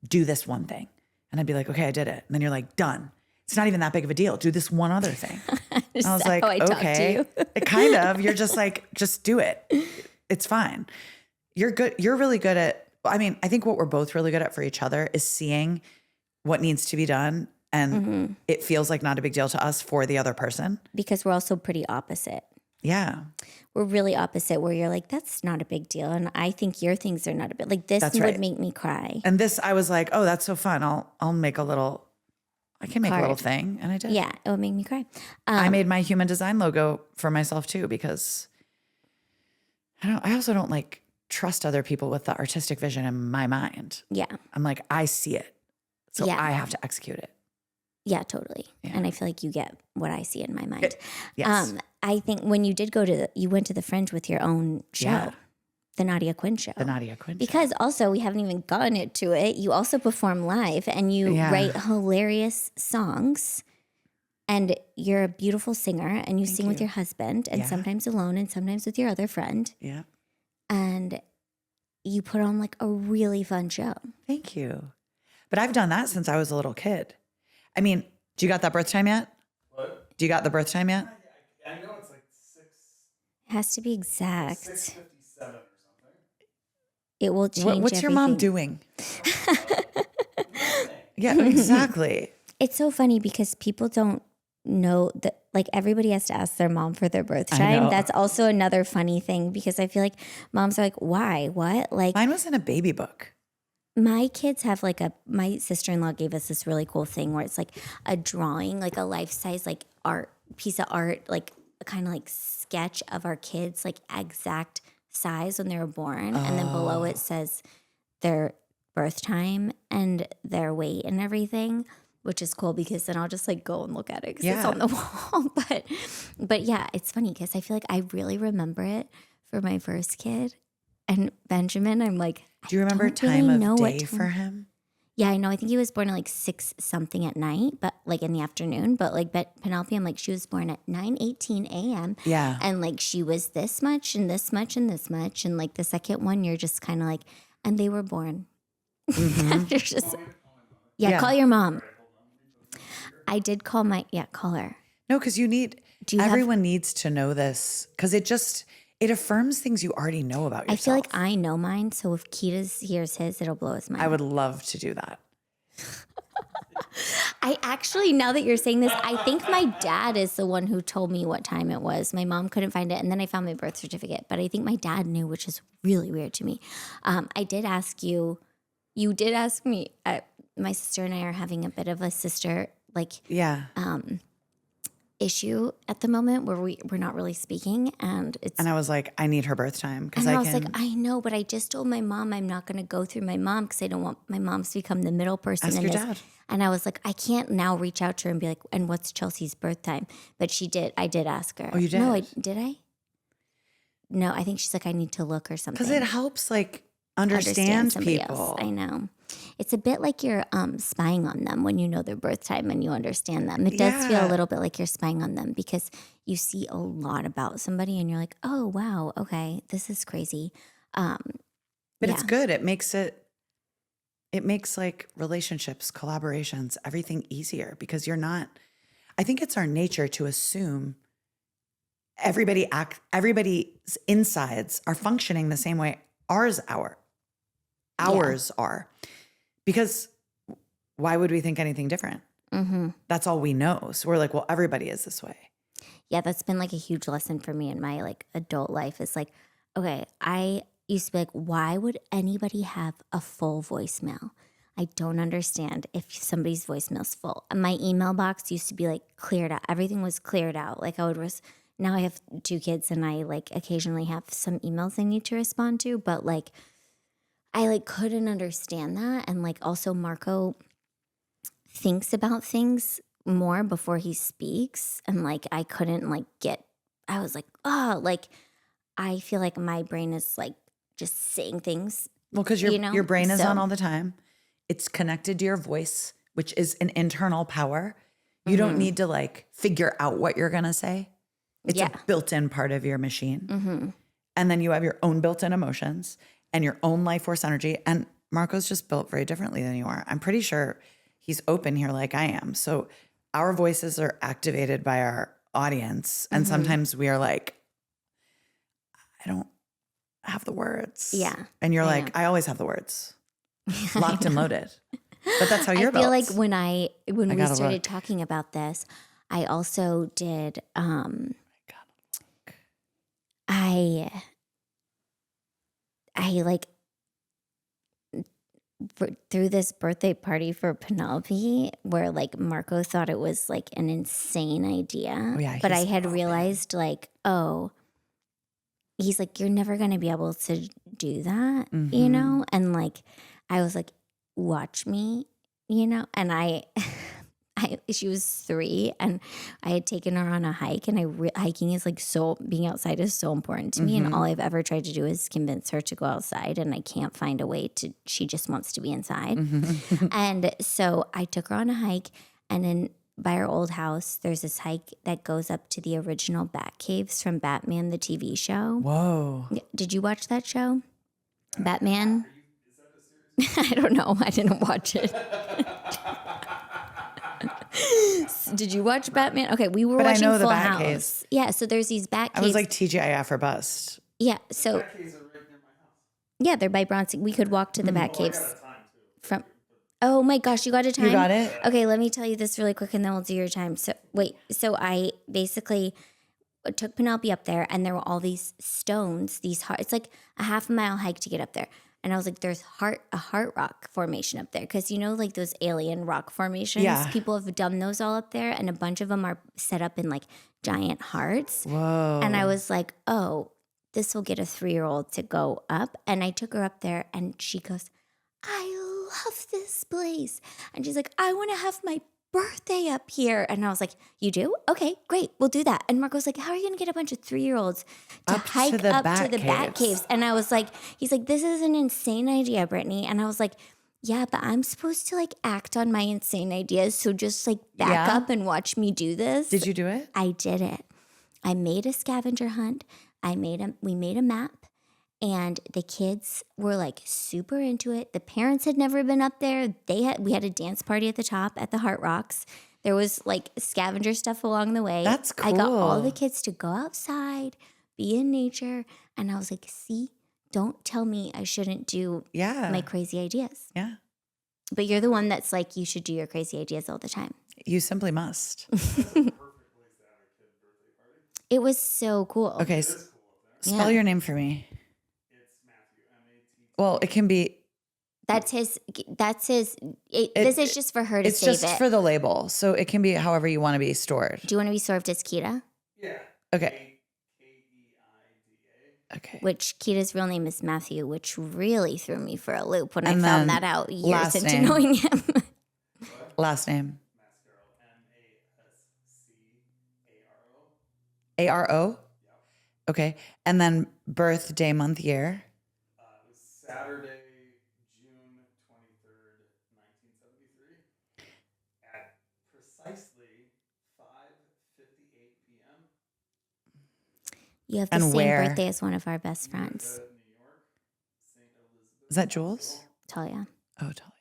do this one thing. And I'd be like, okay, I did it. And then you're like, done. It's not even that big of a deal. Do this one other thing. I was like, okay. Kind of. You're just like, just do it. It's fine. You're good. You're really good at, I mean, I think what we're both really good at for each other is seeing what needs to be done. And it feels like not a big deal to us for the other person. Because we're also pretty opposite. Yeah. We're really opposite where you're like, that's not a big deal. And I think your things are not a bit like this would make me cry. And this, I was like, oh, that's so fun. I'll make a little, I can make a little thing. And I did. Yeah. It would make me cry. I made my human design logo for myself too, because I also don't like trust other people with the artistic vision in my mind. Yeah. I'm like, I see it. So I have to execute it. Yeah, totally. Yeah. And I feel like you get what I see in my mind. Yes. I think when you did you went to the Fringe with your own show, the Nadia Quinn show. The Nadia Quinn show. Because also, we haven't even gotten into it. You also perform live and you write hilarious songs. And you're a beautiful singer and you sing with your husband and sometimes alone and sometimes with your other friend. Yeah. And you put on like a really fun show. Thank you. But I've done that since I was a little kid. I mean, do you got that birth time yet? What? Do you got the birth time yet? I know it's like 6. It has to be exact. 6:57 or something. It will change. What's your mom doing? Yeah, exactly. It's so funny because people don't know that, like, everybody has to ask their mom for their birth time. That's also another funny thing because I feel like moms are like, why? What? Like, mine was in a baby book. My kids have like my sister-in-law gave us this really cool thing where it's like a drawing, like a life-size, like piece of art, like a kind of like sketch of our kids, like exact size when they were born. And then below it says their birth time and their weight and everything, which is cool because then I'll just like go and look at it because it's on the wall. But yeah, it's funny because I feel like I really remember it for my first kid. And Benjamin, I'm like, do you remember time of day for him? Yeah, I know. I think he was born at like 6 something at night, but like in the afternoon. But like Penelope, I'm like, she was born at 9:18 a.m. Yeah. And like she was this much and this much and this much. And like the second one, you're just kind of like, and they were born. You're just, call your mom. I did call call her. No, because everyone needs to know this because it affirms things you already know about yourself. I feel like I know mine, so if Keita's hears his, it'll blow his mind. I would love to do that. I actually, now that you're saying this, I think my dad is the one who told me what time it was. My mom couldn't find it, and then I found my birth certificate. But I think my dad knew, which is really weird to me. I did ask you did ask me. My sister and I are having a bit of a sister, issue at the moment where we're not really speaking, and I was like, I need her birth time I was like, I know, but I just told my mom I'm not going to go through my mom because I don't want my mom to become the middle person. Ask in your this. dad. And I was like, I can't now reach out to her and be like, and what's Chelsea's birth time? But she did. I did ask her. Oh, you did? No, did I? No, I think she's like, I need to look or something. Because it helps like understand people. Else. I know. It's a bit like you're spying on them when you know their birth time and you understand them. It does feel a little bit like you're spying on them because you see a lot about somebody and you're like, oh, wow, okay, this is crazy. But it's good. It makes like relationships, collaborations, everything easier because I think it's our nature to assume everybody's insides are functioning the same way ours are. Because why would we think anything different? Mm-hmm. That's all we know. So we're like, well, everybody is this way. Yeah, that's been like a huge lesson for me in my like adult life. It's like, okay, I used to be like, why would anybody have a full voicemail? I don't understand if somebody's voicemail's full. My email box used to be like cleared out. Everything was cleared out. Like now I have 2 kids and I like occasionally have some emails I need to respond to, but like I like couldn't understand that. And like also Marco thinks about things more before he speaks. And like I couldn't like I was like, oh, like I feel like my brain is like just saying things. Well, because your brain is on all the time. it's connected to your voice, which is an internal power. You don't need to like figure out what you're going to say. It's a built-in part of your machine. And then you have your own built-in emotions and your own life force energy. And Marco's just built very differently than you are. I'm pretty sure he's open here like I am. So our voices are activated by our audience. And sometimes we are like, I don't have the words. Yeah. And you're like, I always have the words. Locked and loaded. But that's how you're built. I feel like when we started talking about this, I also did I like threw this birthday party for Penelope where like Marco thought it was like an insane idea. Oh, yeah, but I had realized like, oh, he's like, you're never going to be able to do that, you know? And like, I was like, watch me, you know? And she was 3 and I had taken her on a hike and hiking is like being outside is so important to me. And all I've ever tried to do is convince her to go outside and I can't find a way she just wants to be inside. And so I took her on a hike and then by our old house, there's this hike that goes up to the original Bat Caves from Batman, the TV show. Whoa. Did you watch that show? Batman? I don't know. I didn't watch it. Did you watch Batman? Okay, we were watching I know Full the Bat House. Caves. Yeah, so there's these Bat Caves. I was like TGIF or bust. Yeah, so Bat caves are right near my house. yeah, they're by Bronson. We could walk to the Bat Well, I Caves got a time too. from. Oh my gosh, you got a time? You got it? Okay, let me tell you this really quick, and then we'll do your time. So so I basically took Penelope up there, and there were all these stones. It's like a half-mile hike to get up there. And I was like, there's a heart rock formation up there. Because you know, like those alien rock formations? Yeah. People have done those all up there. And a bunch of them are set up in like giant hearts. Whoa. And I was like, oh, this will get a 3-year-old to go up. And I took her up there and she goes, I love this place. And she's like, I want to have my birthday up here. And I was like, you do? Okay, great. We'll do that. And Marco's like, how are you going to get a bunch of 3-year-olds to hike up to the Bat Caves? And I was like, he's like, this is an insane idea, Brittany. And I was like, yeah, but I'm supposed to like act on my insane ideas. So just like back up and watch me do this. Did you do it? I did it. I made a scavenger hunt. We made a map. And the kids were like super into it. The parents had never been up there. We had a dance party at the top at the Heart Rocks. There was like scavenger stuff along the way. That's cool. I got all the kids to go outside, be in nature. And I was like, see, don't tell me I shouldn't do my crazy ideas. Yeah. But you're the one that's like, you should do your crazy ideas all the time. You simply must. It was so cool. Okay. Spell your name for me. Well, it can be. This is just for her to save it. It's just for the label. So it can be however you want to be stored. Do you want to be served as Keida? Yeah. Okay. Keida. Okay. Which Keida's real name is Matthew, which really threw me for a loop when I found that out years into knowing him. Last name. Mascaro. Mascaro. A-R-O? Yep. Okay. And then birthday, month, year. It was Saturday, June 23rd, 1973, at precisely 5:58 p.m. You have the And same where? birthday as one of our best friends, New York, St. Elizabeth. Is that Jules? Talia. Oh, Talia.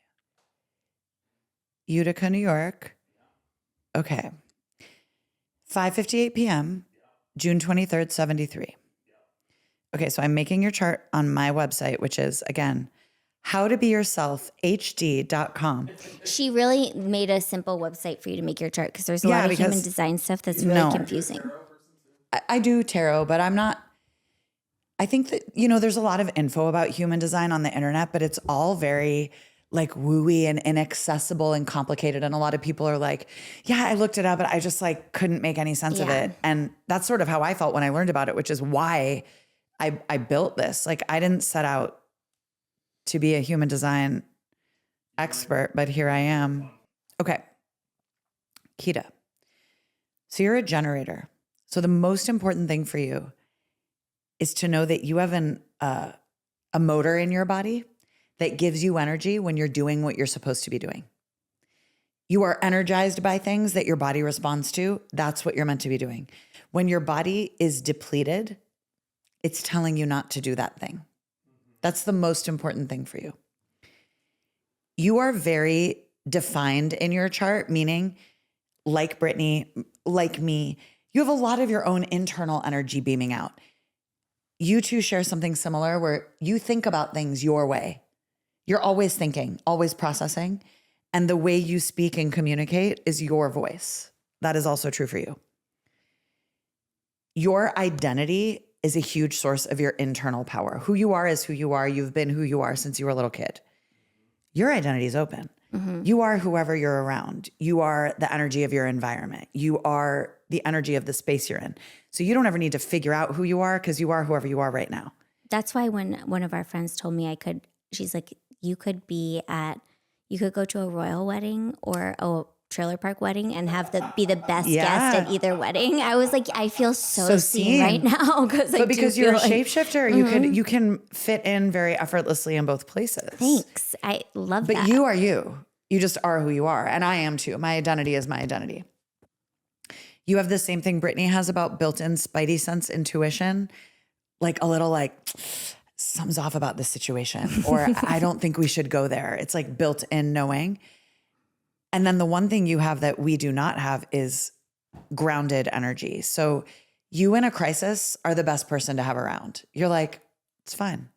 Utica, New York. Okay. 5:58 p.m., June 23rd, 73. Okay, so I'm making your chart on my website, which is, again, howtobeyourselfhd.com. She really made a simple website for you to make your chart because there's a lot of human design stuff that's really confusing. I do tarot, but I'm not. I think that, there's a lot of info about human design on the internet, but it's all very like wooey and inaccessible and complicated. And a lot of people are like, yeah, I looked it up, but I just like couldn't make any sense of it. And that's sort of how I felt when I learned about it, which is why I built this. Like I didn't set out to be a human design expert, but here I am. Okay. Keida. So you're a generator. So the most important thing for you is to know that you have a motor in your body that gives you energy when you're doing what you're supposed to be doing. You are energized by things that your body responds to. That's what you're meant to be doing. When your body is depleted, it's telling you not to do that thing. That's the most important thing for you. You are very defined in your chart, meaning like Brittany, like me, you have a lot of your own internal energy beaming out. You two share something similar where you think about things your way. You're always thinking, always processing. And the way you speak and communicate is your voice. That is also true for you. Your identity is a huge source of your internal power. Who you are is who you are. You've been who you are since you were a little kid. Your identity is open. Mm-hmm. You are whoever you're around. You are the energy of your environment. You are the energy of the space you're in. So you don't ever need to figure out who you are because you are whoever you are right now. That's why when one of our friends told me she's like, you could go to a royal wedding or a trailer park wedding and be the best guest at either wedding. I was like, I feel so seen right now because you're a shapeshifter, you can fit in very effortlessly in both places. Thanks, I love that. But you are you. You just are who you are, and I am too. My identity is my identity. You have the same thing Brittany has about built-in spidey sense intuition, like a little like something's off about this situation, or I don't think we should go there. It's like built-in knowing. And then the one thing you have that we do not have is grounded energy. So you in a crisis are the best person to have around. You're like, it's fine.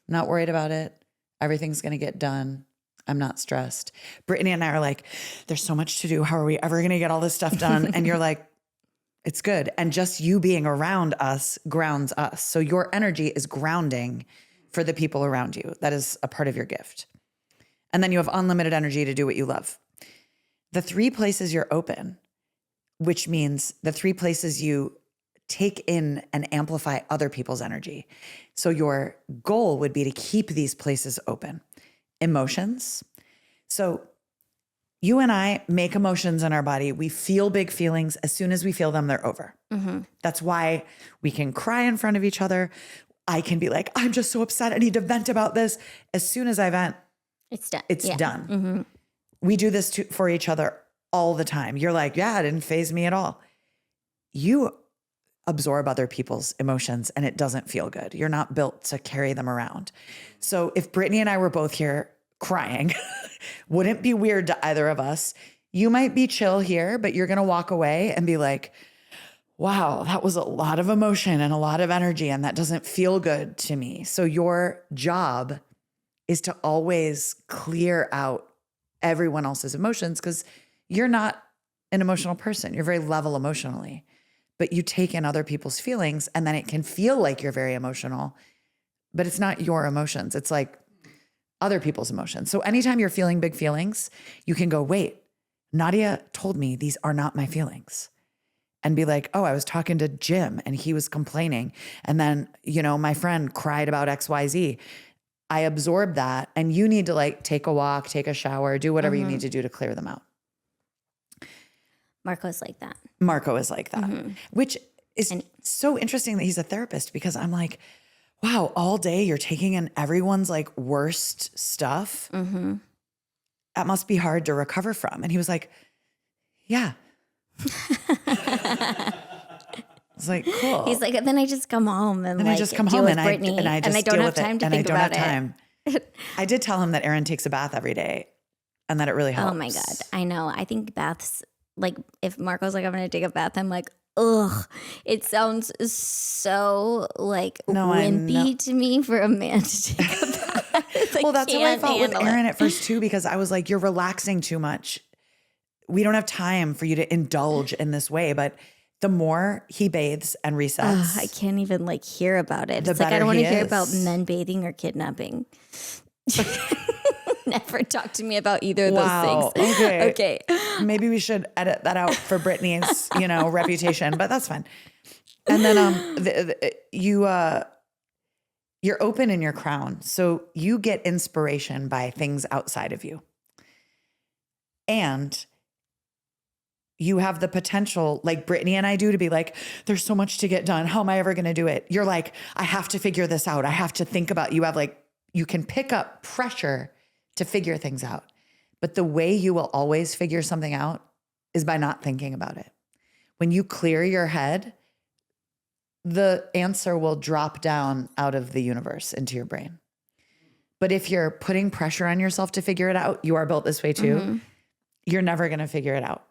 I'm not worried about it. Everything's going to get done. I'm not stressed. Brittany and I are like, there's so much to do. How are we ever going to get all this stuff done? And you're like, it's good. And just you being around us grounds us. So your energy is grounding for the people around you. That is a part of your gift. And then you have unlimited energy to do what you love. The 3 places you're open, which means the 3 places you take in and amplify other people's energy. So your goal would be to keep these places open. Emotions. So you and I make emotions in our body. We feel big feelings. As soon as we feel them, they're over. Mm-hmm. That's why we can cry in front of each other. I can be like, I'm just so upset. I need to vent about this. As soon as I vent, it's done. It's done. Mm-hmm. We do this for each other all the time. You're like, yeah, it didn't faze me at all. You absorb other people's emotions and it doesn't feel good. You're not built to carry them around. So if Brittany and I were both here crying, wouldn't be weird to either of us. You might be chill here, but you're going to walk away and be like, wow, that was a lot of emotion and a lot of energy, and that doesn't feel good to me. So your job is to always clear out everyone else's emotions because you're not an emotional person. You're very level emotionally, but you take in other people's feelings and then it can feel like you're very emotional, but it's not your emotions. It's like other people's emotions. So anytime you're feeling big feelings, you can go, wait, Nadia told me these are not my feelings. And be like, oh, I was talking to Jim and he was complaining. And then, my friend cried about XYZ. I absorbed that, and you need to like take a walk, take a shower, do whatever you need to do to clear them out. Marco's like that. Marco is like that, which is so interesting that he's a therapist because I'm like, wow, all day you're taking in everyone's like worst stuff. Mm-hmm. That must be hard to recover from. And he was like, yeah. It's like, cool. He's like, then I just come home and I just come home and I don't have time to think about it. I did tell him that Aaron takes a bath every day and that it really helps. Oh my God. I know. I think baths, like if Marco's like, I'm going to take a bath, I'm like, ugh, it sounds so like wimpy to me for a man to take a bath. Well, that's what I felt with Aaron at first too, because I was like, you're relaxing too much. We don't have time for you to indulge in this way, but the more he bathes and resets, I can't even like hear about it. It's like I don't want to hear about men bathing or kidnapping. Never talk to me about either of those things. Okay. Maybe we should edit that out for Brittany's, reputation, but that's fine. And then you're open in your crown, so you get inspiration by things outside of you, and you have the potential, like Brittany and I do, to be like, there's so much to get done. How am I ever going to do it? You're like, I have to figure this out. I have to think about, you have like you can pick up pressure to figure things out. But the way you will always figure something out is by not thinking about it. When you clear your head, the answer will drop down out of the universe into your brain. But if you're putting pressure on yourself to figure it out, you are built this way too, you're never going to figure it out.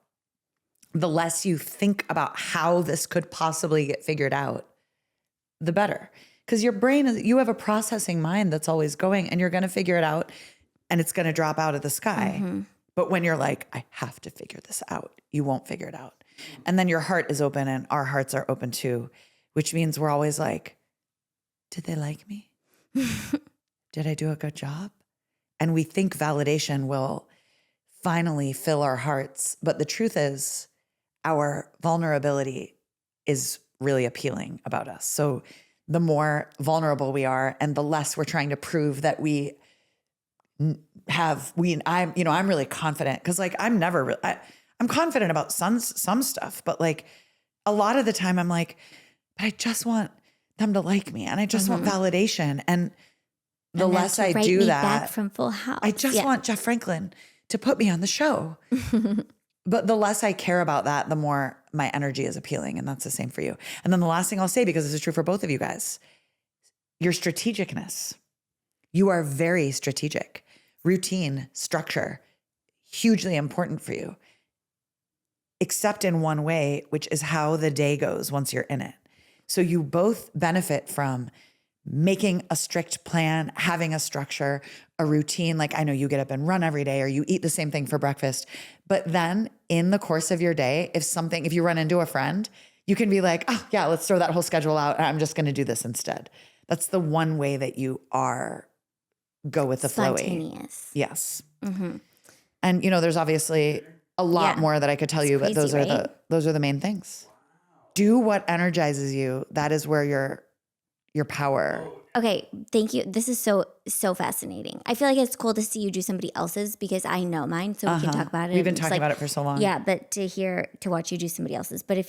The less you think about how this could possibly get figured out, the better. Because your brain, you have a processing mind that's always going, and you're going to figure it out, and it's going to drop out of the sky. But when you're like, I have to figure this out, you won't figure it out. And then your heart is open, and our hearts are open too, which means we're always like, did they like me? Did I do a good job? And we think validation will finally fill our hearts. But the truth is, our vulnerability is really appealing about us. So the more vulnerable we are and the less we're trying to prove that we have, I'm really confident because like I'm confident about some stuff, but like a lot of the time I'm like, but I just want them to like me and I just want validation. And the less I do that, back from Full House. I just want Jeff Franklin to put me on the show. But the less I care about that, the more my energy is appealing. And that's the same for you. And then the last thing I'll say, because this is true for both of you guys, your strategicness. You are very strategic. Routine, structure, hugely important for you. Except in one way, which is how the day goes once you're in it. So you both benefit from making a strict plan, having a structure, a routine. Like I know you get up and run every day or you eat the same thing for breakfast. But then in the course of your day, if you run into a friend, you can be like, oh yeah, let's throw that whole schedule out. And I'm just going to do this instead. That's the one way that you go with the flowy. Spontaneous. Yes. And there's obviously a lot more that I could tell you, but those are the main things. Do what energizes you. That is where your power. Okay, thank you. This is so fascinating. I feel like it's cool to see you do somebody else's because I know mine, so we can talk about it. We've been talking about it for so long. Yeah, but to watch you do somebody else's. But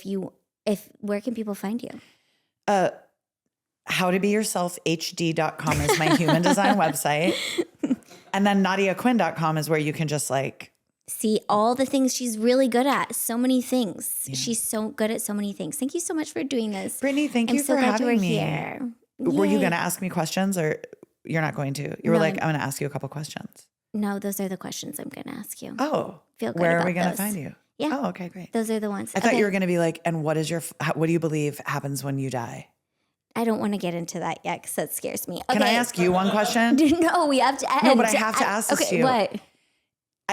where can people find you? howtobeyourselfhd.com is my human design website. And then NadiaQuinn.com is where you can just like see all the things she's really good at. So many things. Yeah. She's so good at so many things. Thank you so much for doing this. Brittany, thank you for having me. Here. Were you going to ask me questions or you're not going to? You were like, I'm going to ask you a couple questions. No, those are the questions I'm going to ask you. Oh, feel good where about are we going to those. find you? Yeah. Oh, okay, great. Those are the ones. I thought you were going to be like, and what do you believe happens when you die? I don't want to get into that yet because that scares me. Okay. Can I ask you one question? No, we have to end. No, but I have to ask this to you. What?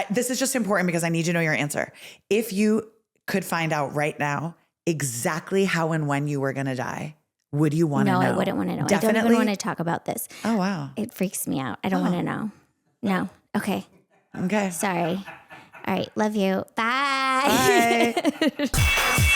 This is just important because I need to know your answer. If you could find out right now exactly how and when you were going to die, would you want to know? No, I wouldn't want to know. Definitely? I don't even want to talk about this. Oh, wow. It freaks me out. I don't want to know. No. Okay. Okay. Sorry. All right. Love you. Bye. Bye.